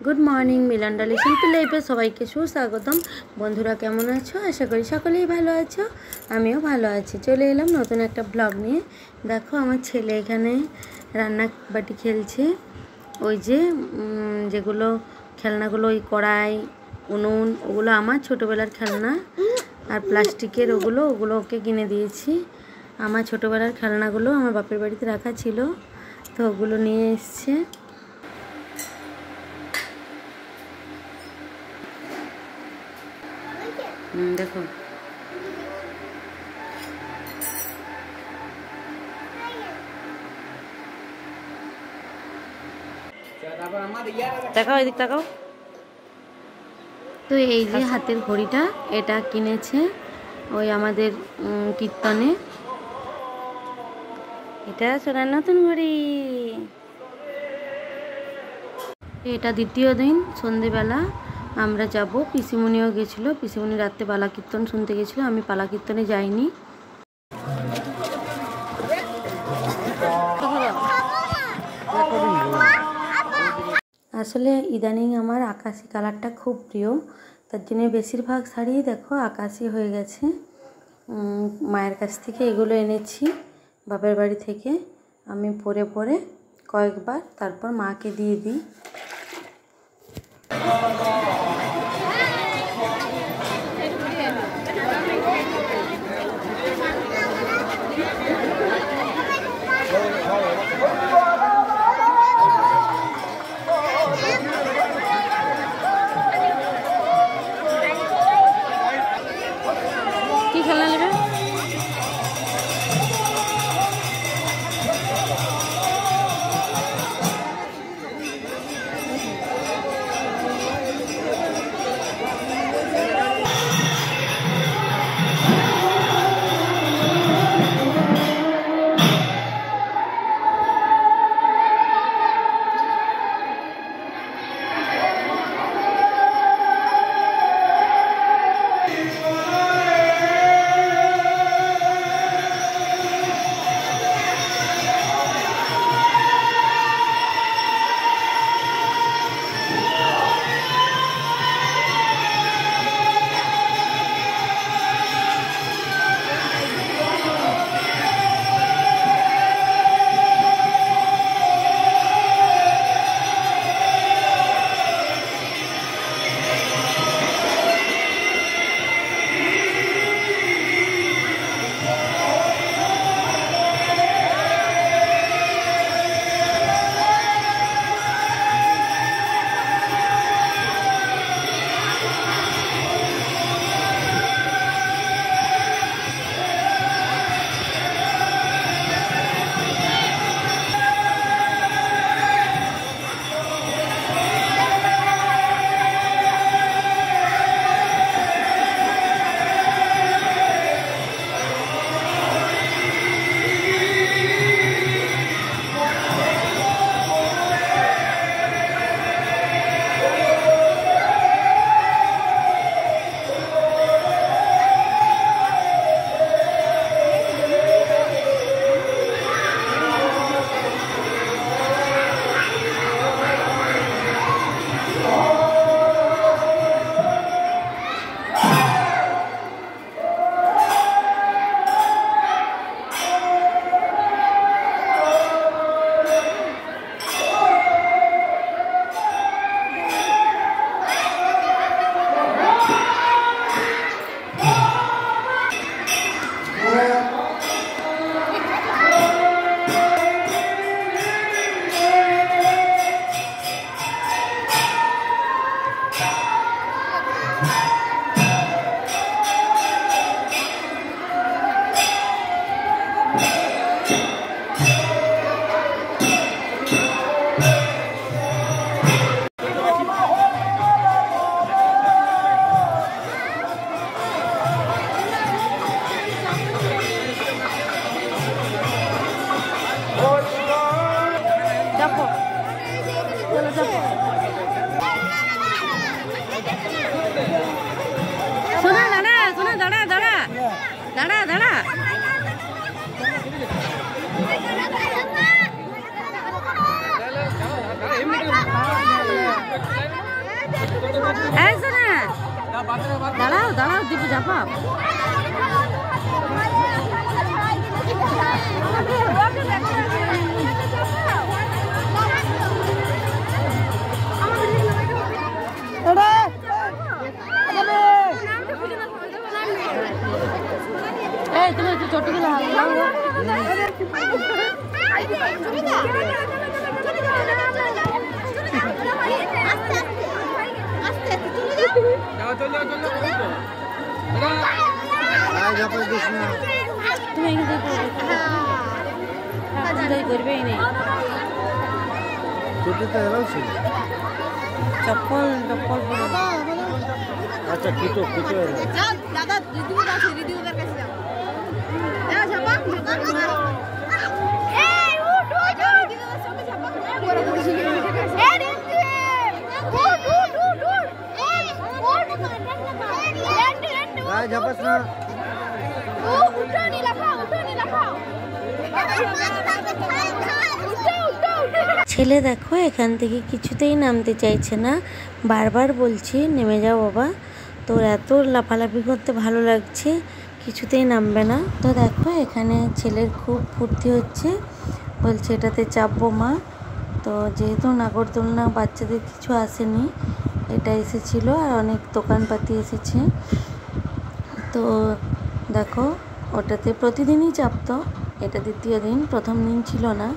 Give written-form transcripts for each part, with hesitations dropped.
Good morning मिलन डाली शिल्पी लाइफे सबाइके सुस्वागतम। बंधुरा केमन आछो? आशा करी सकलेई भालो आछो, आमिओ भालो आछि। चले एलाम नतुन एकटा ब्लग निये। देखो आमार छेले एखाने रान्ना बाटी खेलछे। ओई जे जेगुलो खेलनागुलो ओई कड़ाई उनुन ओगुलो आमार छोटोबेलार खेलना और प्लास्टिकेर ओगुलो ओके किने दिएछि। आमार छोटोबेलार खेलनागुलो आमार बापेर बाड़ीते राखा छिलो, तो ओगुलो निये एसेछे। देखो देखाओ एदिक ताकाओ। तो এই যে হাতের ঘড়িটা এটা কিনেছে ওই আমাদের কীর্তনে। এটা সোনার নতুন ঘড়ি। এটা দ্বিতীয় দিন সন্ধ্যেবেলা আমরা যাব। পিসিমণিও গেছিল, পিসিমণি রাতে পালা কীর্তন শুনতে গেছিল, আমি পালা কীর্তনে যাইনি। আসলে ইদানিং আমার আকাশি কালারটা খুব প্রিয়, তার জন্য বেশিরভাগ শাড়ি দেখো আকাশি হয়ে গেছে। মায়ের কাছ থেকে এগুলো এনেছি বাপের বাড়ি থেকে। আমি পরে পরে কয়েকবার তারপর মাকে দিয়ে দিই। কি খেলনা নেবে? দাঁড়াও দাঁড়াও দীপু যাবা। তুমি একটু ছোট করে তুমি করবেই নেই চপ্পল চপ্পল। আচ্ছা কিটো কিটো দাদা রিদিউর কাছে রিদিউর কাছে যাও। যাও ঝাপা এই উঠ উঠ রিদিউর সঙ্গে ঝাপা বড় বড় ছিল এই রিদি উঠ উঠ উঠ উঠ এই উঠ রেন্ড ভাই ঝাপাস না উঠো নি লাফাও ছেলে দেখো এখান থেকে কিছুতেই নামতে চাইছে না, বারবার বলছি নেমে যাও বাবা। তোর এত লাফালাফি করতে ভালো লাগছে, কিছুতেই নামবে না। তো দেখো এখানে ছেলের খুব ফুর্তি হচ্ছে, বলছে এটাতে চাপবো মা। তো যেহেতু নাগরদোলনা বাচ্চাদের কিছু আসেনি, এটা এসেছিল আর অনেক দোকানপাতি এসেছে। তো দেখো ওটাতে প্রতিদিনই চাপতো, এটা দ্বিতীয় দিন, প্রথম দিন ছিল না,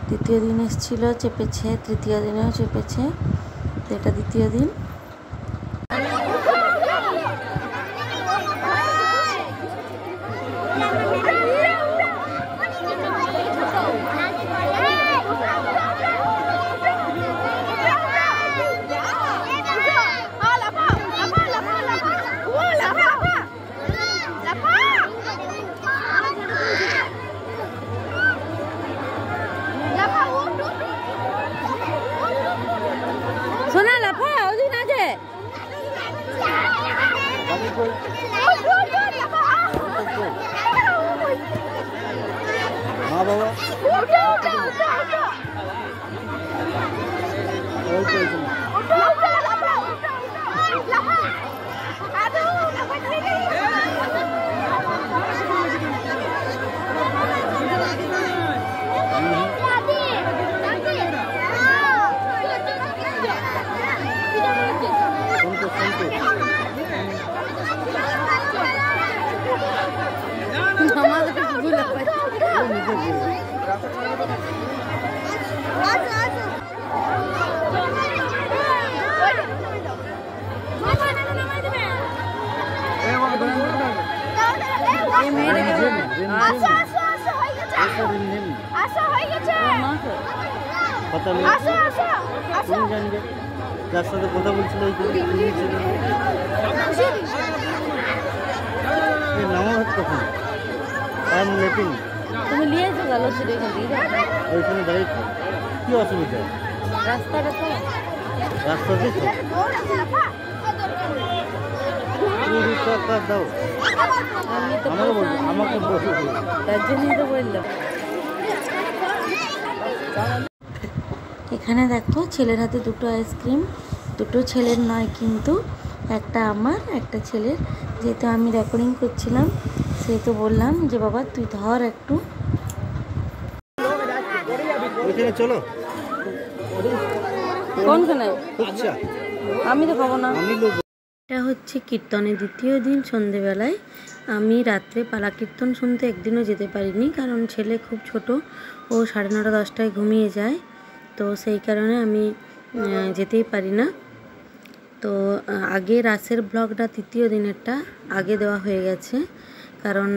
দ্বিতীয় দিন এসেছিলো চেপেছে, তৃতীয় দিনেও চেপেছে, তো এটা দ্বিতীয় দিন। সোনা লাফা ওদিন আছে মা বাবা তুমি জানবে যার সাথে কথা বলছিল নামা হচ্ছে তখন টাইম লেটিং তুমি নিয়েছো গেল সেটা ওইখানে দাঁড়িয়ে কি অসুবিধা রাস্তাটা তো রাস্তাতে তো টাকা দাও আমাকে বলবো আমাকে বসে তার জন্যই তো বললাম। এখানে দেখো ছেলের হাতে দুটো আইসক্রিম, দুটো ছেলের নয় কিন্তু, একটা আমার একটা ছেলের। যেহেতু আমি রেকর্ডিং করছিলাম সেহেতু বললাম যে বাবা তুই ধর একটু। ওইখানে চলো কোনখানে? আচ্ছা আমি তো খাবো না। আমি এটা হচ্ছে কীর্তনের দ্বিতীয় দিন সন্ধেবেলায়। আমি রাত্রে পালা কীর্তন শুনতে একদিনও যেতে পারিনি, কারণ ছেলে খুব ছোট, ও 9:30 10টায় ঘুমিয়ে যায়, তো সেই কারণে আমি যেতেই পারি না। তো আগে রাসের ব্লগটা তৃতীয় দিনেরটা আগে দেওয়া হয়ে গেছে, কারণ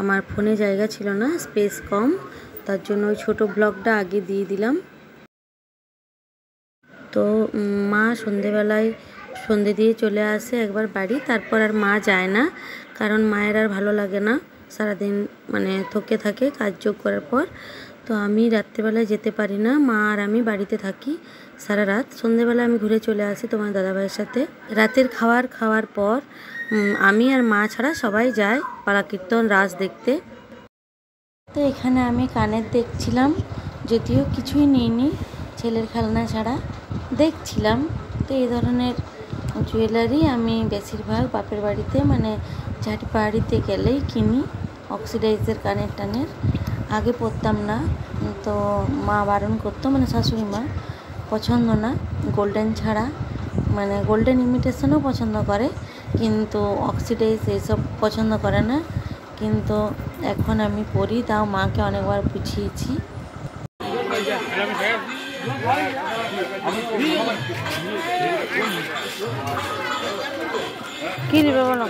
আমার ফোনে জায়গা ছিল না, স্পেস কম, তার জন্য ওই ছোটো ব্লগটা আগে দিয়ে দিলাম। তো মা সন্ধেবেলায় সন্ধে দিয়ে চলে আসে একবার বাড়ি, তারপর আর মা যায় না, কারণ মায়ের আর ভালো লাগে না, সারাদিন মানে থকে থাকে কাজ যোগ করার পর। তো আমি রাত্রেবেলায় যেতে পারি না, মা আর আমি বাড়িতে থাকি সারা রাত। সন্ধেবেলা আমি ঘুরে চলে আসি তোমার দাদাভাইয়ের সাথে। রাতের খাওয়ার পর আমি আর মা ছাড়া সবাই যায় পালা কীর্তন রাস দেখতে। তো এখানে আমি কানের দেখছিলাম, যদিও কিছুই নিইনি, ছেলের খেলনা ছাড়া দেখছিলাম। তো এই ধরনের জুয়েলারি আমি বেশিরভাগ বাপের বাড়িতে মানে ঝাঁটি পাহাড়িতে গেলেই কিনি। অক্সিডাইজের কানের টানের আগে পরতাম না, তো মা বারণ করতো, মানে শাশুড়ি মা পছন্দ না গোল্ডেন ছাড়া, মানে গোল্ডেন ইমিটেশনও পছন্দ করে কিন্তু অক্সিডাইজ এইসব পছন্দ করে না। কিন্তু এখন আমি পরি, তাও মাকে অনেকবার বুঝিয়েছি। কি দিবে বলো?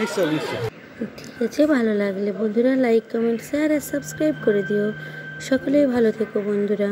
নিশ্চয় নিশ্চয়। ঠিক আছে, ভালো লাগলে বন্ধুরা লাইক, কমেন্ট, শেয়ার আর সাবস্ক্রাইব করে দিও। সকলেই ভালো থেকো বন্ধুরা।